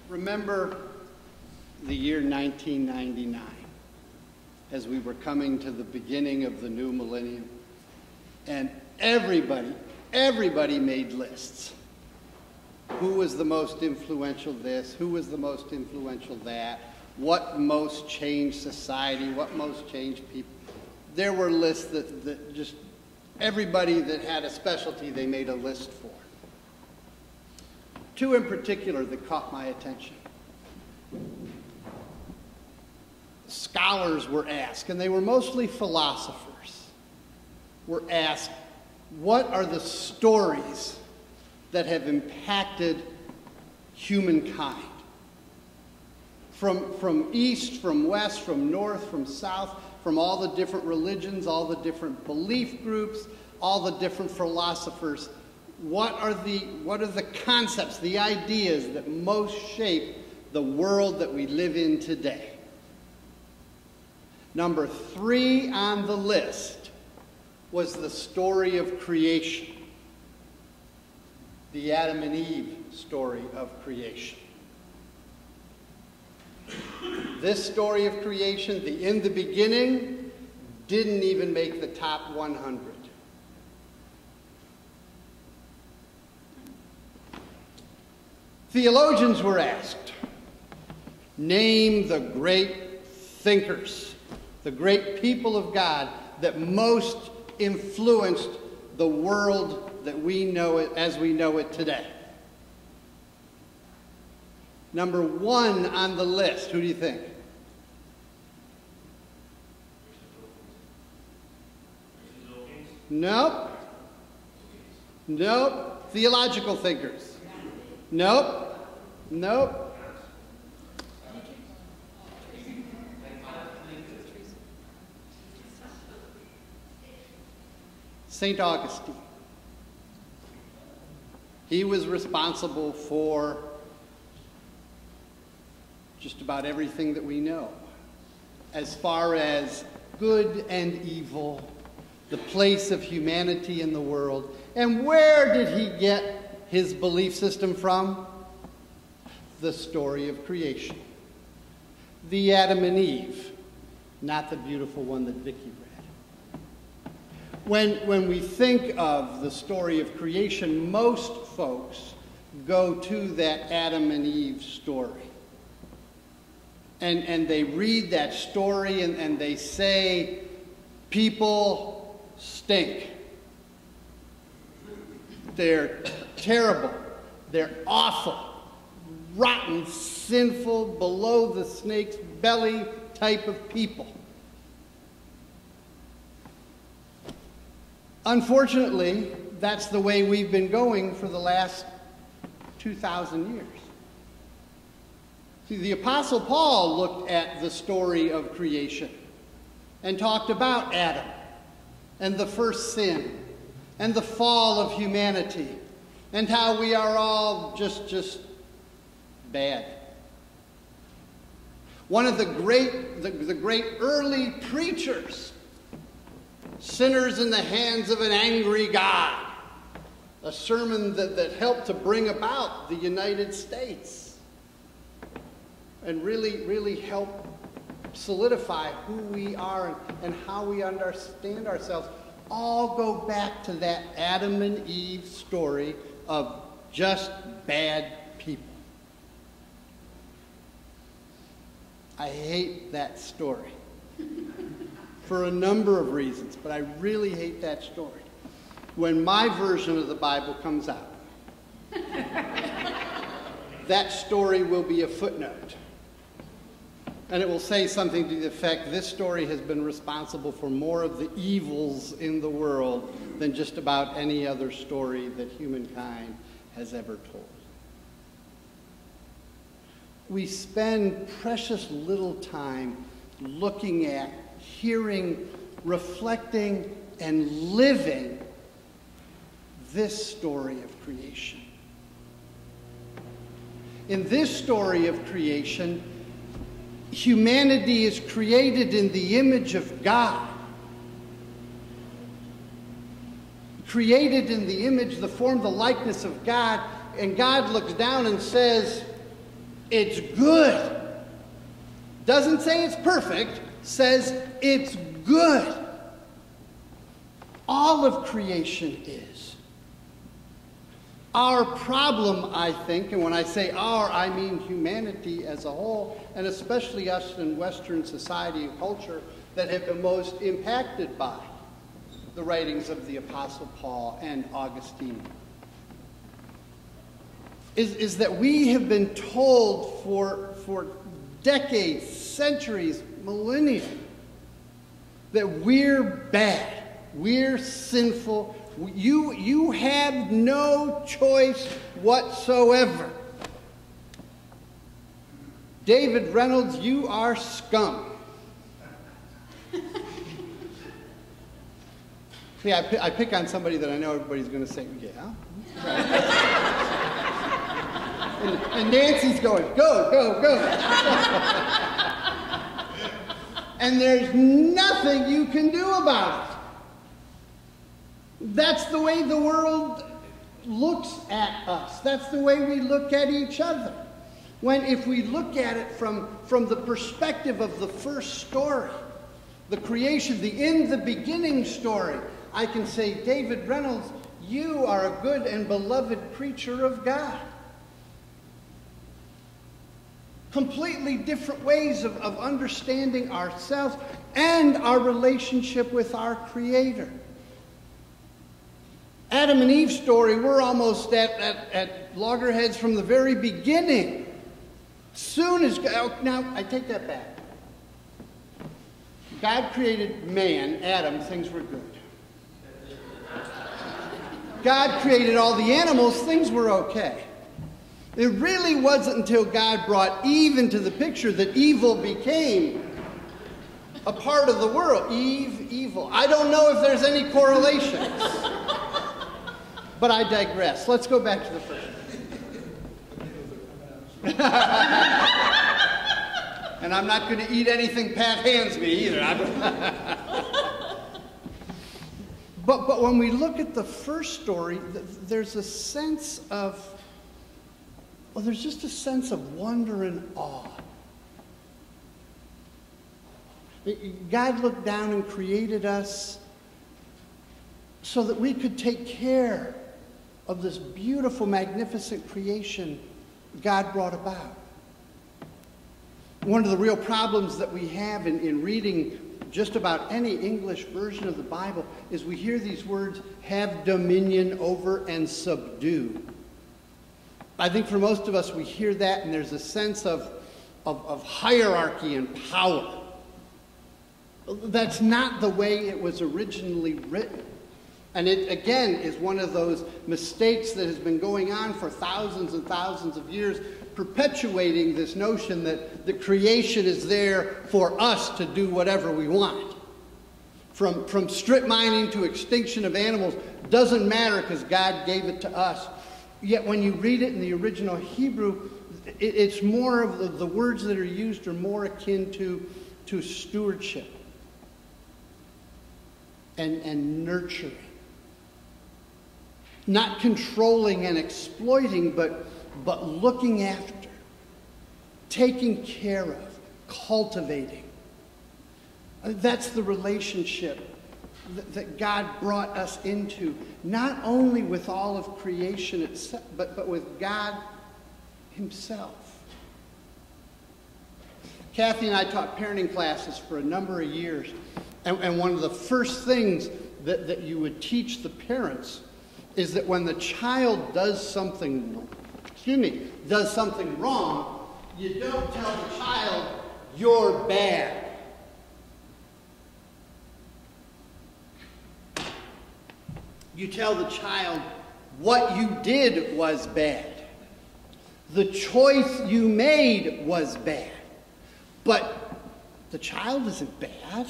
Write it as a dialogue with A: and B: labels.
A: remember the year 1999 as we were coming to the beginning of the new millennium, and everybody made lists. Who was the most influential this? Who was the most influential that? What most changed society? What most changed people? There were lists that just everybody that had a specialty, they made a list for. Two in particular that caught my attention. Scholars were asked, and they were mostly philosophers, were asked, what are the stories that have impacted humankind? From east, from west, from north, from south, from all the different religions, all the different belief groups, all the different philosophers. What are the concepts, the ideas that most shape the world that we live in today? Number 3 on the list was the story of creation. The Adam and Eve story of creation. This story of creation, in the beginning, didn't even make the top 100. Theologians were asked, name the great thinkers, the great people of God that most influenced the world that we know it as we know it today. Number 1 on the list, who do you think? Nope. Nope. Theological thinkers. Nope. Nope. St. Augustine. He was responsible for just about everything that we know, as far as good and evil, the place of humanity in the world. And where did he get his belief system from? The story of creation. The Adam and Eve, not the beautiful one that Vicki read. When we think of the story of creation, most folks go to that Adam and Eve story. And they read that story and they say, people stink. They're terrible. They're awful. Rotten, sinful, below the snake's belly type of people. Unfortunately, that's the way we've been going for the last 2,000 years. See, the Apostle Paul looked at the story of creation and talked about Adam and the first sin and the fall of humanity and how we are all just bad. One of the great early preachers, Sinners in the Hands of an Angry God, a sermon that helped to bring about the United States and really help solidify who we are and how we understand ourselves, all go back to that Adam and Eve story of just bad people. I hate that story for a number of reasons, but I really hate that story. When my version of the Bible comes out, that story will be a footnote. And it will say something to the effect, this story has been responsible for more of the evils in the world than just about any other story that humankind has ever told. We spend precious little time looking at, hearing, reflecting, and living this story of creation. In this story of creation, humanity is created in the image of God. Created in the image, the form, the likeness of God. And God looks down and says, It's good. Doesn't say it's perfect, says it's good. All of creation is. Our problem, I think, and when I say our, I mean humanity as a whole, and especially us in Western society and culture that have been most impacted by the writings of the Apostle Paul and Augustine, is that we have been told for decades, centuries, millennia, that we're bad, we're sinful, you have no choice whatsoever. David Reynolds, you are scum. See, I pick on somebody that I know everybody's going to say, yeah. And Nancy's going, go, go, go. And there's nothing you can do about it. That's the way the world looks at us. That's the way we look at each other. When if we look at it from the perspective of the first story, the creation, the in the beginning story, I can say, David Reynolds, you are a good and beloved creature of God. Completely different ways of understanding ourselves and our relationship with our Creator. Adam and Eve's story, we're almost at loggerheads from the very beginning. Soon as now I take that back. God created man, Adam, things were good. God created all the animals, things were okay. It really wasn't until God brought Eve into the picture that evil became a part of the world. Eve, evil. I don't know if there's any correlations. But I digress. Let's go back to the first. And I'm not going to eat anything Pat hands me either. But when we look at the first story, there's a sense of, well, there's just a sense of wonder and awe. God looked down and created us so that we could take care of this beautiful, magnificent creation God brought about. One of the real problems that we have in reading just about any English version of the Bible is we hear these words, have dominion over and subdue. I think for most of us we hear that and there's a sense of hierarchy and power. That's not the way it was originally written. And it, again, is one of those mistakes that has been going on for thousands and thousands of years, perpetuating this notion that the creation is there for us to do whatever we want. From strip mining to extinction of animals, doesn't matter because God gave it to us. Yet when you read it in the original Hebrew, it's more of the words that are used are more akin to stewardship and nurturing. Not controlling and exploiting, but looking after, taking care of, cultivating. That's the relationship that God brought us into, not only with all of creation itself, but with God Himself. Kathy and I taught parenting classes for a number of years, and one of the first things that you would teach the parents is that when the child does something wrong, you don't tell the child, you're bad. You tell the child, what you did was bad. The choice you made was bad. But the child isn't bad.